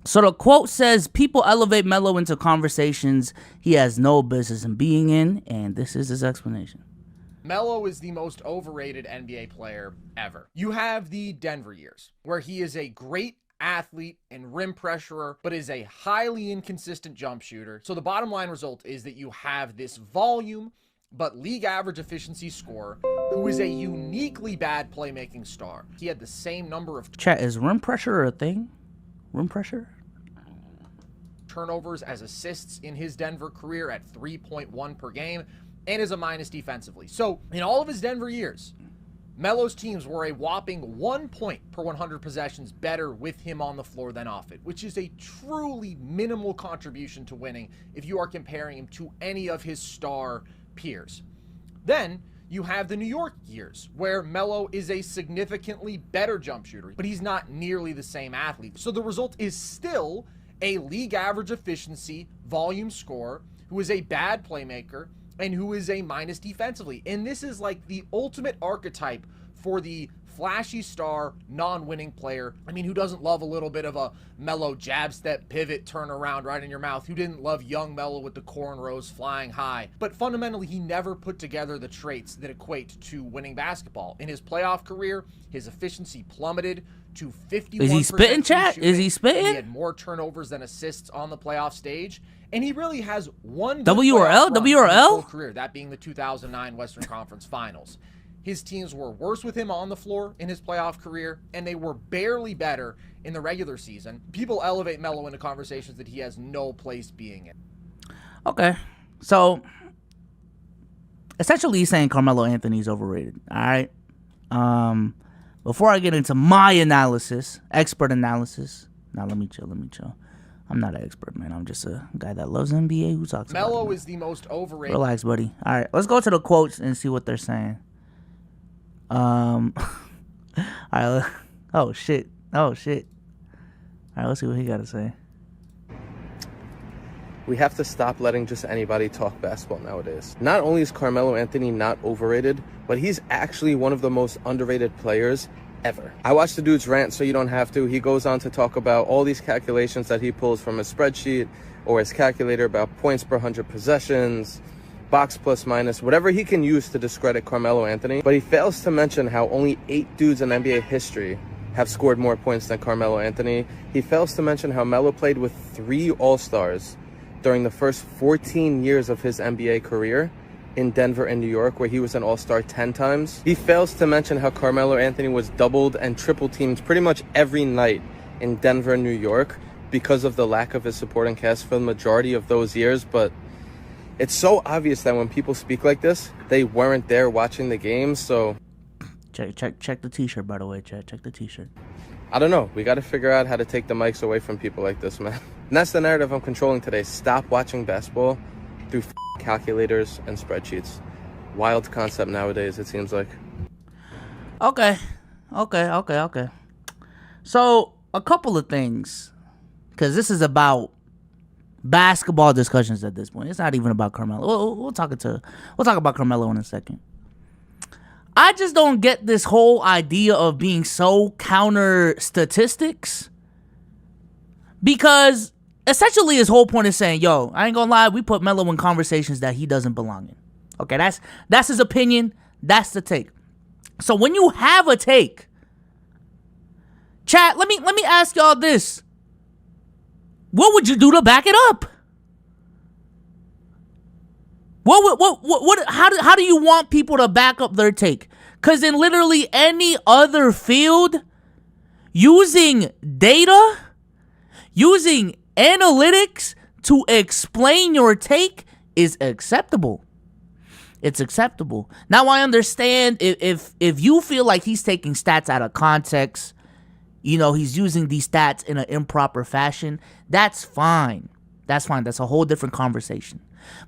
So the quote says, people elevate Melo into conversations he has no business in being in, and this is his explanation. Melo is the most overrated NBA player ever. You have the Denver years, where he is a great athlete and rim pressurer, but is a highly inconsistent jump shooter. So the bottom line result is that you have this volume, but league average efficiency scorer who is a uniquely bad playmaking star. He had the same number of Chat, is rim pressure a thing? Rim pressure? turnovers as assists in his Denver career at 3.1 per game, and is a minus defensively. So in all of his Denver years, Melo's teams were a whopping 1 point per 100 possessions better with him on the floor than off it, which is a truly minimal contribution to winning if you are comparing him to any of his star peers. Then you have the New York years, where Melo is a significantly better jump shooter, but he's not nearly the same athlete. So the result is still a league average efficiency volume scorer who is a bad playmaker and who is a minus defensively. And this is like the ultimate archetype for the flashy star, non-winning player. I mean, who doesn't love a little bit of a Melo jab step pivot turnaround right in your mouth? Who didn't love young Melo with the cornrows flying high? But fundamentally, he never put together the traits that equate to winning basketball. In his playoff career, his efficiency plummeted to 51%. Is he spitting, chat? Shooting. Is he spitting? He had more turnovers than assists on the playoff stage. And he really has one W or L? W or L? career, that being the 2009 Western Conference Finals. His teams were worse with him on the floor in his playoff career, and they were barely better in the regular season. People elevate Melo into conversations that he has no place being in. Okay. So, essentially he's saying Carmelo Anthony's overrated. All right. Before I get into my analysis, expert analysis. Now, let me chill. I'm not an expert, man. I'm just a guy that loves NBA who talks about it. Melo is the most overrated. Relax, buddy. All right, let's go to the quotes and see what they're saying. All right. Oh shit. All right, let's see what he got to say. We have to stop letting just anybody talk basketball nowadays. Not only is Carmelo Anthony not overrated, but he's actually one of the most underrated players ever. I watched the dude's rant, so you don't have to. He goes on to talk about all these calculations that he pulls from his spreadsheet or his calculator about points per 100 possessions, box plus minus, whatever he can use to discredit Carmelo Anthony. But he fails to mention how only 8 dudes in NBA history have scored more points than Carmelo Anthony. He fails to mention how Melo played with 3 All-Stars during the first 14 years of his NBA career in Denver and New York, where he was an All-Star 10 times. He fails to mention how Carmelo Anthony was doubled and triple teamed pretty much every night in Denver and New York because of the lack of his supporting cast for the majority of those years. But it's so obvious that when people speak like this, they weren't there watching the games. So check the t-shirt, by the way, chat. Check the t-shirt. I don't know. We got to figure out how to take the mics away from people like this, man. And that's the narrative I'm controlling today. Stop watching basketball through calculators and spreadsheets. Wild concept nowadays, it seems like. Okay. So, a couple of things. Because this is about basketball discussions at this point. It's not even about Carmelo. We'll talk about Carmelo in a second. I just don't get this whole idea of being so counter statistics, because essentially his whole point is saying, yo, I ain't gonna lie, we put Melo in conversations that he doesn't belong in. Okay, that's his opinion. That's the take. So when you have a take, chat, let me ask y'all this. What would you do to back it up? How do you want people to back up their take? Because in literally any other field, using data, using analytics to explain your take is acceptable. It's acceptable. Now I understand if you feel like he's taking stats out of context, you know, he's using these stats in an improper fashion, that's fine. That's fine. That's a whole different conversation.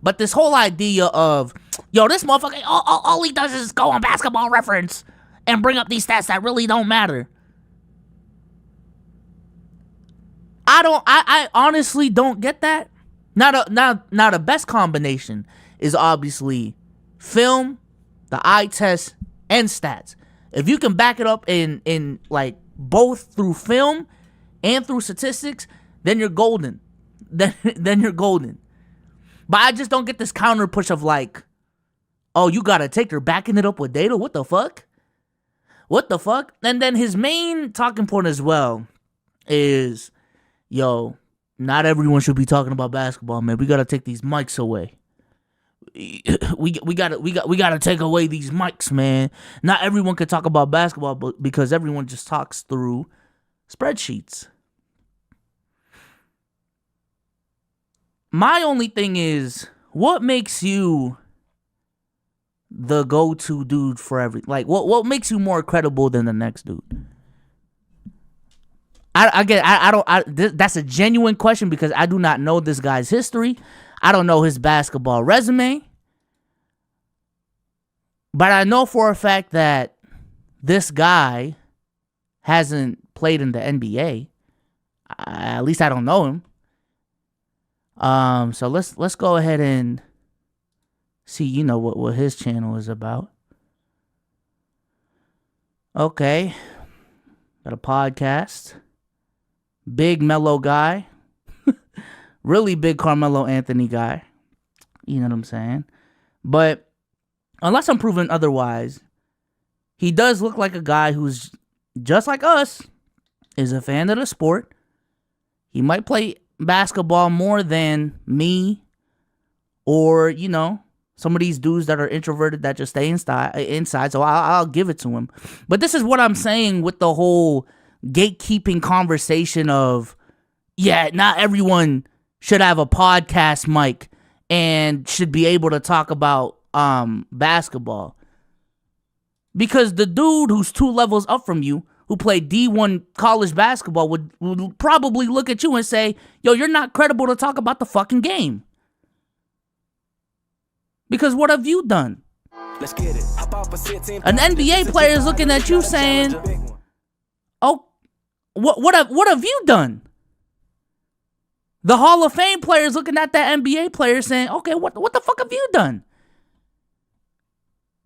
But this whole idea of, yo, this motherfucker, all he does is go on Basketball Reference and bring up these stats that really don't matter. I honestly don't get that. Now the best combination is obviously film, the eye test, and stats. If you can back it up in like both through film and through statistics, then you're golden. Then you're golden. But I just don't get this counter push of like, oh, you got a take, you're backing it up with data? What the fuck? What the fuck? And then his main talking point as well is, yo, not everyone should be talking about basketball, man. We gotta take these mics away. We gotta take away these mics, man. Not everyone can talk about basketball, but because everyone just talks through spreadsheets. My only thing is, what makes you the go-to dude for every, like, what makes you more credible than the next dude? That's a genuine question because I do not know this guy's history. I don't know his basketball resume. But I know for a fact that this guy hasn't played in the NBA. At least I don't know him. So let's go ahead and see, what his channel is about. Okay. Got a podcast. Big Melo guy. Really big Carmelo Anthony guy. You know what I'm saying? But unless I'm proven otherwise, he does look like a guy who's just like us, is a fan of the sport. He might play basketball more than me or, some of these dudes that are introverted that just stay inside. So I'll give it to him. But this is what I'm saying with the whole gatekeeping conversation of, yeah, not everyone should have a podcast mic and should be able to talk about basketball. Because the dude who's 2 levels up from you, who played D1 college basketball, would probably look at you and say, yo, you're not credible to talk about the fucking game. Because what have you done? Let's get it. An NBA player is looking at you saying, oh, what have you done? The Hall of Fame player is looking at that NBA player saying, okay, what the fuck have you done?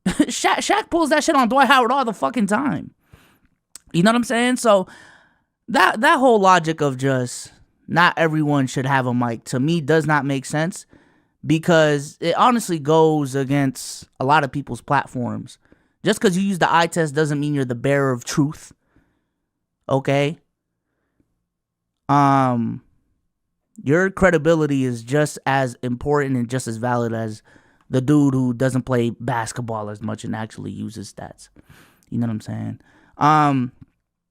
Shaq pulls that shit on Dwight Howard all the fucking time. You know what I'm saying? So that whole logic of just not everyone should have a mic, to me, does not make sense, because it honestly goes against a lot of people's platforms. Just because you use the eye test doesn't mean you're the bearer of truth. Okay? Your credibility is just as important and just as valid as the dude who doesn't play basketball as much and actually uses stats. You know what I'm saying?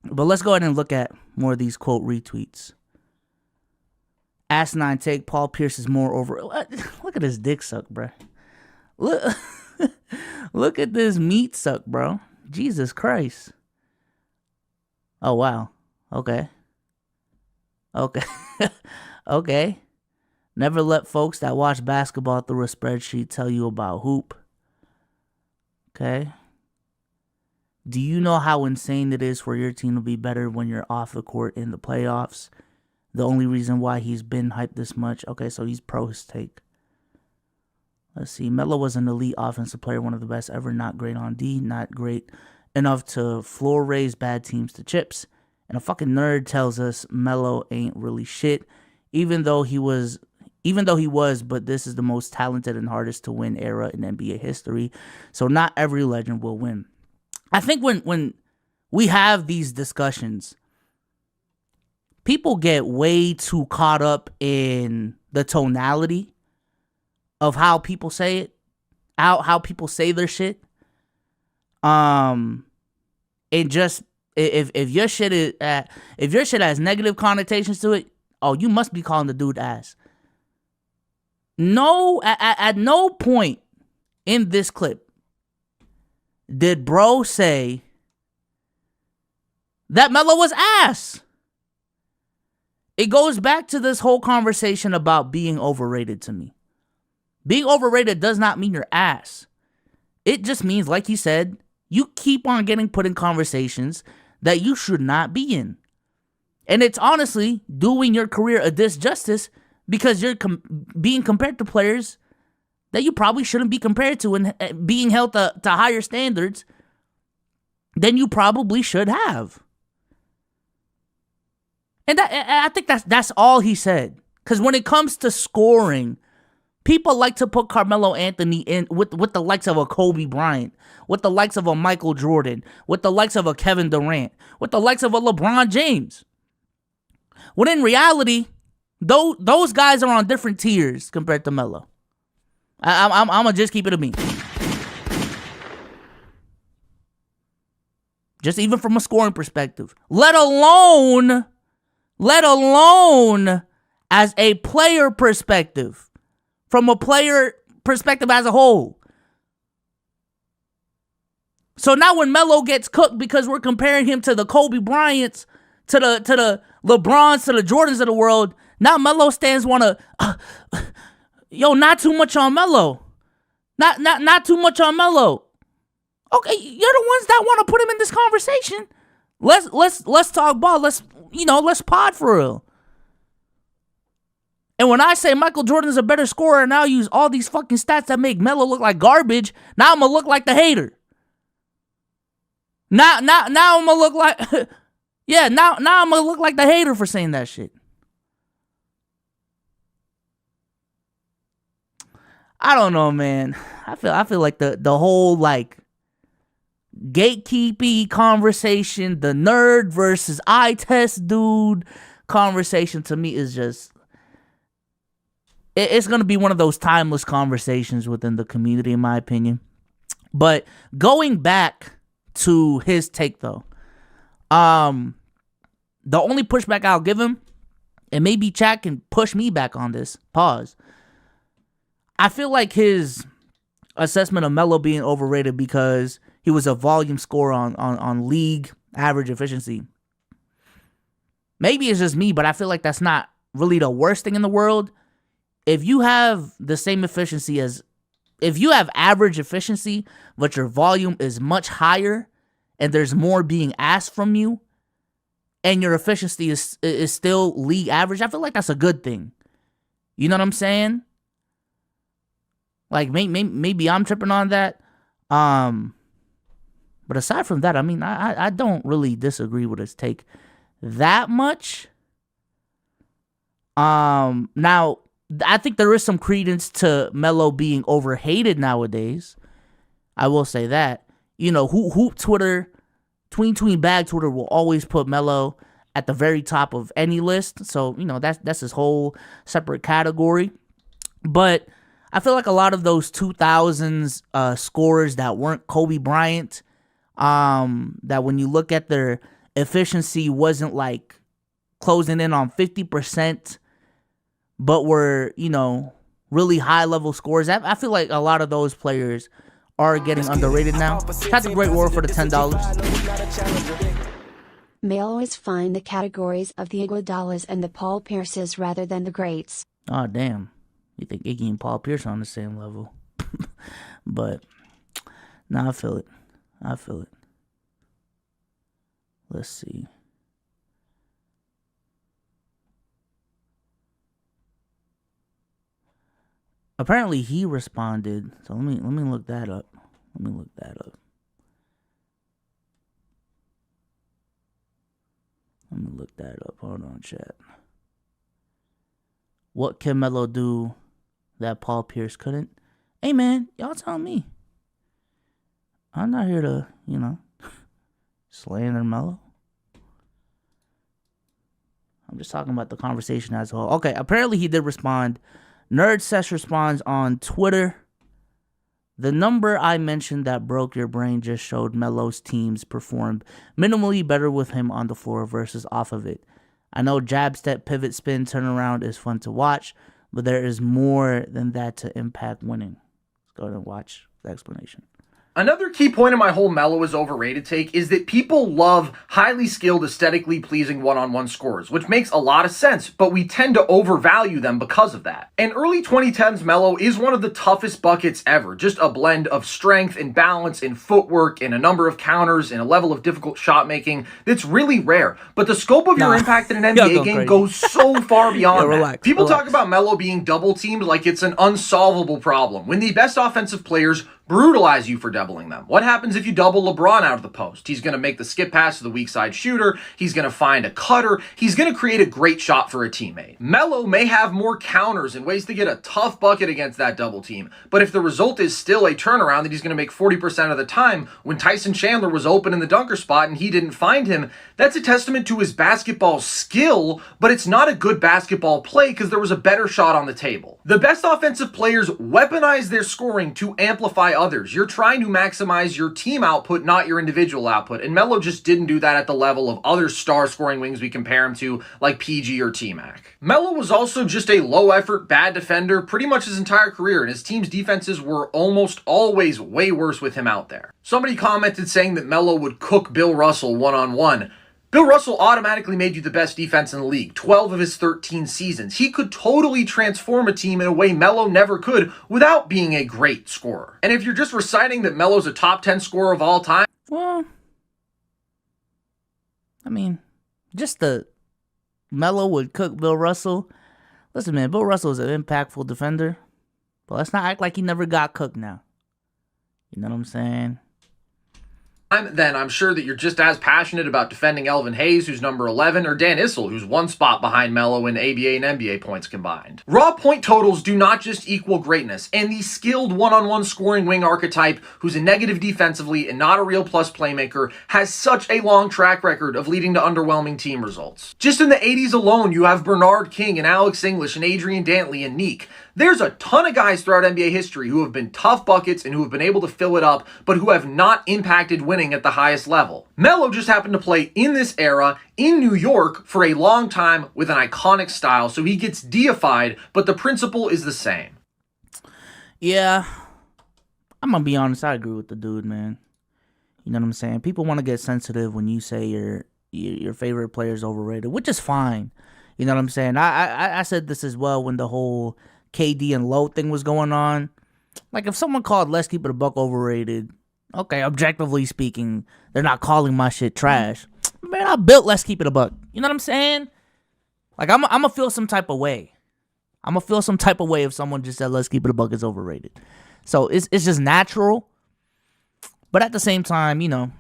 But let's go ahead and look at more of these quote retweets. Asinine take, Paul Pierce is more over. Look at this dick suck, bro. Look at this meat suck, bro. Jesus Christ. Oh, wow. Okay. Okay. Never let folks that watch basketball through a spreadsheet tell you about hoop. Okay. Do you know how insane it is for your team to be better when you're off the court in the playoffs? The only reason why he's been hyped this much. Okay, so he's pro his take. Let's see. Melo was an elite offensive player, one of the best ever. Not great on D, not great enough to floor raise bad teams to chips. And a fucking nerd tells us Melo ain't really shit, even though he was, but this is the most talented and hardest to win era in NBA history. So not every legend will win. I think when we have these discussions, people get way too caught up in the tonality of how people say it, how people say their shit. And just if your shit has negative connotations to it, oh, you must be calling the dude ass. No, at no point in this clip did bro say that Melo was ass. It goes back to this whole conversation about being overrated to me. Being overrated does not mean you're ass. It just means, like he said, you keep on getting put in conversations that you should not be in. And it's honestly doing your career a disjustice because you're being compared to players that you probably shouldn't be compared to and being held to higher standards than you probably should have. And I think that's all he said. Because when it comes to scoring, people like to put Carmelo Anthony in with the likes of a Kobe Bryant, with the likes of a Michael Jordan, with the likes of a Kevin Durant, with the likes of a LeBron James. When in reality, those guys are on different tiers compared to Melo. I'm gonna just keep it a bean. Just even from a scoring perspective, let alone as a player perspective, from a player perspective as a whole. So now when Melo gets cooked because we're comparing him to the Kobe Bryants, to the LeBrons, to the Jordans of the world, now Melo stands wanna, not too much on Melo, not too much on Melo. Okay, you're the ones that want to put him in this conversation. Let's talk ball. Let's pod for real. And when I say Michael Jordan's a better scorer, and I'll use all these fucking stats that make Melo look like garbage, now I'm gonna look like the hater. Now I'm gonna look like now I'm gonna look like the hater for saying that shit. I don't know, man. I feel like the whole like gatekeepy conversation, the nerd versus eye test dude conversation, to me is just, it's going to be one of those timeless conversations within the community, in my opinion. But going back to his take, though, the only pushback I'll give him, and maybe chat can push me back on this, pause, I feel like his assessment of Melo being overrated because he was a volume scorer on league average efficiency. Maybe it's just me, but I feel like that's not really the worst thing in the world. If you have the same efficiency if you have average efficiency, but your volume is much higher and there's more being asked from you, and your efficiency is still league average, I feel like that's a good thing. You know what I'm saying? Like, maybe I'm tripping on that. But aside from that, I mean, I don't really disagree with his take that much. Now, I think there is some credence to Melo being overhated nowadays. I will say that. Hoop Twitter, Tween Bag Twitter will always put Melo at the very top of any list. So, that's his whole separate category. But I feel like a lot of those 2000s scorers that weren't Kobe Bryant, that when you look at their efficiency wasn't like closing in on 50%, but were, really high level scores. I feel like a lot of those players are getting underrated now. That's a great word for the $10. May always find the categories of the Iguodala's and the Paul Pierces rather than the greats. Oh, damn. You think Iggy and Paul Pierce are on the same level? But, I feel it. Let's see. Apparently he responded. So let me look that up. Hold on, chat. What can Melo do that Paul Pierce couldn't? Hey, man, y'all tell me. I'm not here to, slander Melo. I'm just talking about the conversation as a whole. Okay, apparently he did respond. Nerd Sesh responds on Twitter. The number I mentioned that broke your brain just showed Melo's teams performed minimally better with him on the floor versus off of it. I know jab step, pivot, spin, turnaround is fun to watch, but there is more than that to impact winning. Let's go ahead and watch the explanation. Another key point of my whole Melo is overrated take is that people love highly skilled, aesthetically pleasing one-on-one scorers, which makes a lot of sense, but we tend to overvalue them because of that. And early 2010s Melo is one of the toughest buckets ever, just a blend of strength and balance and footwork and a number of counters and a level of difficult shot making that's really rare. But the scope of your impact in an NBA game goes so far beyond that. People talk about Melo being double teamed like it's an unsolvable problem, when the best offensive players brutalize you for doubling them. What happens if you double LeBron out of the post? He's going to make the skip pass to the weak side shooter. He's going to find a cutter. He's going to create a great shot for a teammate. Melo may have more counters and ways to get a tough bucket against that double team, but if the result is still a turnaround that he's going to make 40% of the time, when Tyson Chandler was open in the dunker spot and he didn't find him, that's a testament to his basketball skill, but it's not a good basketball play because there was a better shot on the table. The best offensive players weaponize their scoring to amplify others. You're trying to maximize your team output, not your individual output, and Melo just didn't do that at the level of other star scoring wings we compare him to, like PG or T-Mac. Melo was also just a low effort, bad defender pretty much his entire career, and his team's defenses were almost always way worse with him out there. Somebody commented saying that Melo would cook Bill Russell one-on-one. Bill Russell automatically made you the best defense in the league, 12 of his 13 seasons. He could totally transform a team in a way Melo never could without being a great scorer. And if you're just reciting that Melo's a top 10 scorer of all time, well, I mean, just the Melo would cook Bill Russell. Listen, man, Bill Russell is an impactful defender, but let's not act like he never got cooked now. You know what I'm saying? then I'm sure that you're just as passionate about defending Elvin Hayes, who's number 11, or Dan Issel, who's one spot behind Melo in ABA and NBA points combined. Raw point totals do not just equal greatness, and the skilled one-on-one scoring wing archetype, who's a negative defensively and not a real plus playmaker, has such a long track record of leading to underwhelming team results. Just in the 80s alone, you have Bernard King and Alex English and Adrian Dantley and Neek. There's a ton of guys throughout NBA history who have been tough buckets and who have been able to fill it up, but who have not impacted winning at the highest level. Melo just happened to play in this era, in New York, for a long time with an iconic style, so he gets deified, but the principle is the same. Yeah, I'm gonna be honest, I agree with the dude, man. You know what I'm saying? People want to get sensitive when you say your favorite player is overrated, which is fine. You know what I'm saying? I said this as well when the whole KD and Low thing was going on. Like, if someone called Let's Keep It a Buck overrated, okay, objectively speaking, they're not calling my shit trash. Man, I built Let's Keep It a Buck. You know what I'm saying? Like, I'm gonna feel some type of way. I'm gonna feel some type of way if someone just said Let's Keep It a Buck is overrated. So it's just natural. But at the same time, you know,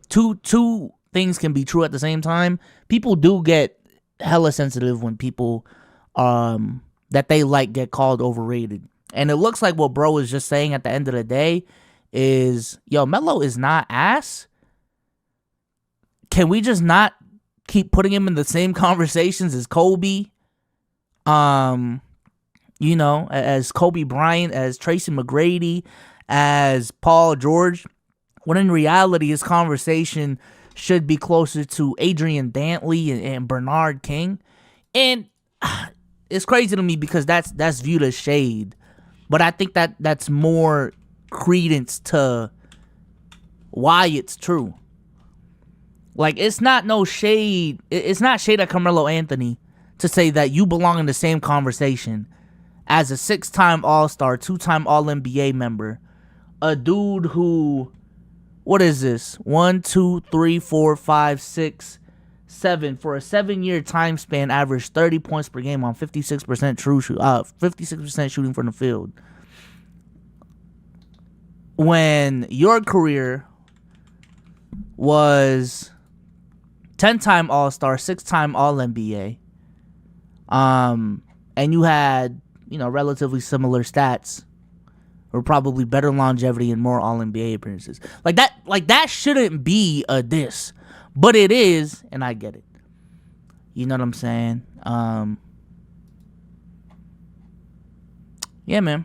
two things can be true at the same time. People do get hella sensitive when people that they like get called overrated. And it looks like what bro is just saying at the end of the day is, yo, Melo is not ass. Can we just not keep putting him in the same conversations as Kobe? You know, as Kobe Bryant, as Tracy McGrady, as Paul George, when in reality his conversation should be closer to Adrian Dantley and Bernard King. And it's crazy to me because that's viewed as shade. But I think that's more credence to why it's true. Like, it's not no shade. It's not shade at Carmelo Anthony to say that you belong in the same conversation as a 6-time All-Star, 2-time All-NBA member. A dude who, what is this? 1, 2, 3, 4, 5, 6, 7 for a 7-year time span, averaged 30 points per game on 56% 56% shooting from the field. When your career was 10-time All-Star, 6-time All-NBA, and you had, you know, relatively similar stats, or probably better longevity and more All-NBA appearances. Like that shouldn't be a diss. But it is, and I get it. You know what I'm saying? Yeah, man.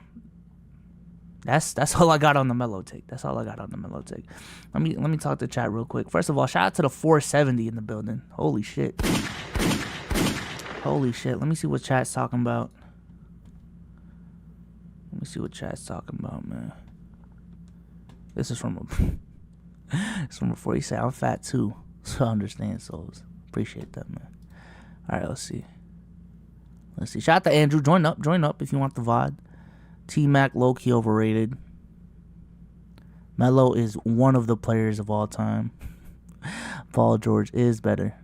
That's all I got on the Melo take. That's all I got on the Melo take. Let me talk to chat real quick. First of all, shout out to the 470 in the building. Holy shit. Holy shit. Let me see what chat's talking about. Let me see what chat's talking about, man. This is from it's from before he said I'm fat too. So I understand souls. Appreciate that, man. Alright, let's see. Shout out to Andrew. Join up if you want the VOD. T-Mac low-key overrated. Melo is one of the players of all time. Paul George is better.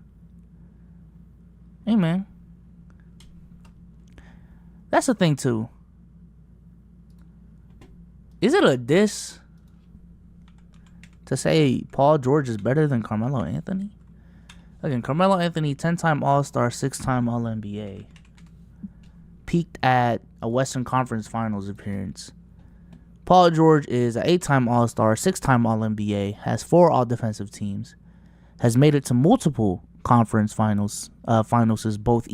Hey, man. That's the thing, too. Is it a diss to say Paul George is better than Carmelo Anthony? Again, Carmelo Anthony, 10-time All-Star, 6-time All-NBA. Peaked at a Western Conference Finals appearance. Paul George is an 8-time All-Star, 6-time All-NBA, has 4 All-Defensive teams, has made it to multiple conference finals, both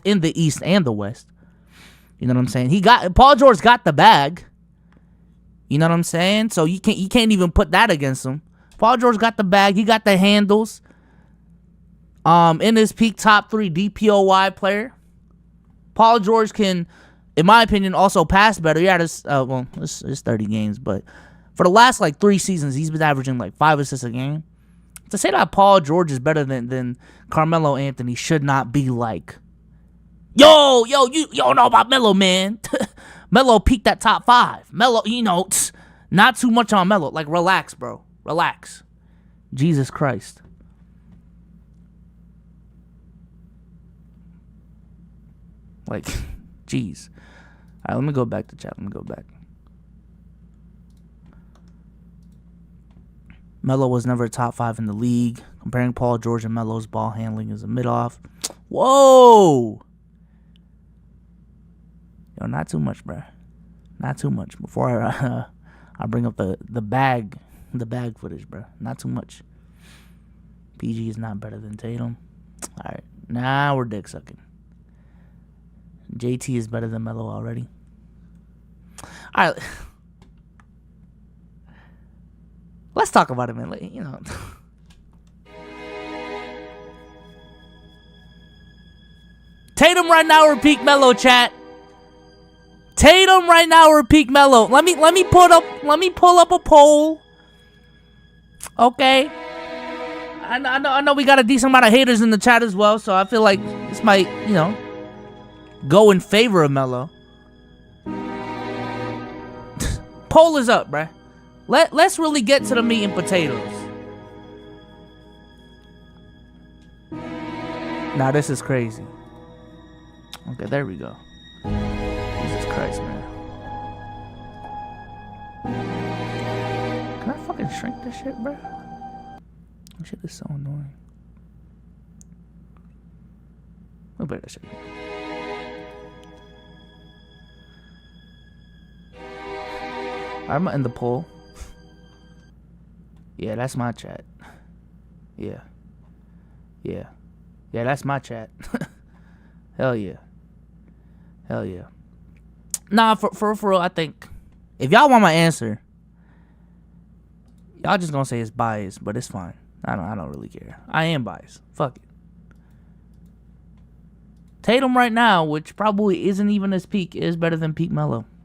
in the East and the West. You know what I'm saying? Paul George got the bag. You know what I'm saying? So you can't even put that against him. Paul George got the bag. He got the handles. In his peak, top 3 DPOY player. Paul George can, in my opinion, also pass better. Yeah, it's 30 games, but for the last 3 seasons, he's been averaging 5 assists a game. To say that Paul George is better than Carmelo Anthony should not be yo, you don't know about Melo, man. Melo peaked at top 5. Melo, not too much on Melo. Relax, bro. Relax. Jesus Christ. Jeez. All right, let me go back to chat. Let me go back. Melo was never top 5 in the league. Comparing Paul George and Melo's ball handling is a mid-off. Whoa! Yo, not too much, bro. Not too much. Before I bring up the bag footage, bro. Not too much. PG is not better than Tatum. All right, now we're dick sucking. JT is better than Melo already. All right. Let's talk about it, man. Tatum right now or peak Melo, chat. Tatum right now or peak Melo. Let me pull up a poll. Okay. I know we got a decent amount of haters in the chat as well, so I feel like this might, go in favor of Melo. Poll is up, bruh. Let's really get to the meat and potatoes. Now this is crazy. Okay, there we go. Jesus Christ, man. Can I fucking shrink this shit, bruh? This shit is so annoying. We'll better that shit. I'm in the poll. Yeah, that's my chat. Yeah, that's my chat. Hell yeah. Nah, for real, I think if y'all want my answer, y'all just gonna say it's biased, but it's fine. I don't really care. I am biased. Fuck it. Tatum right now, which probably isn't even his peak, is better than peak Melo.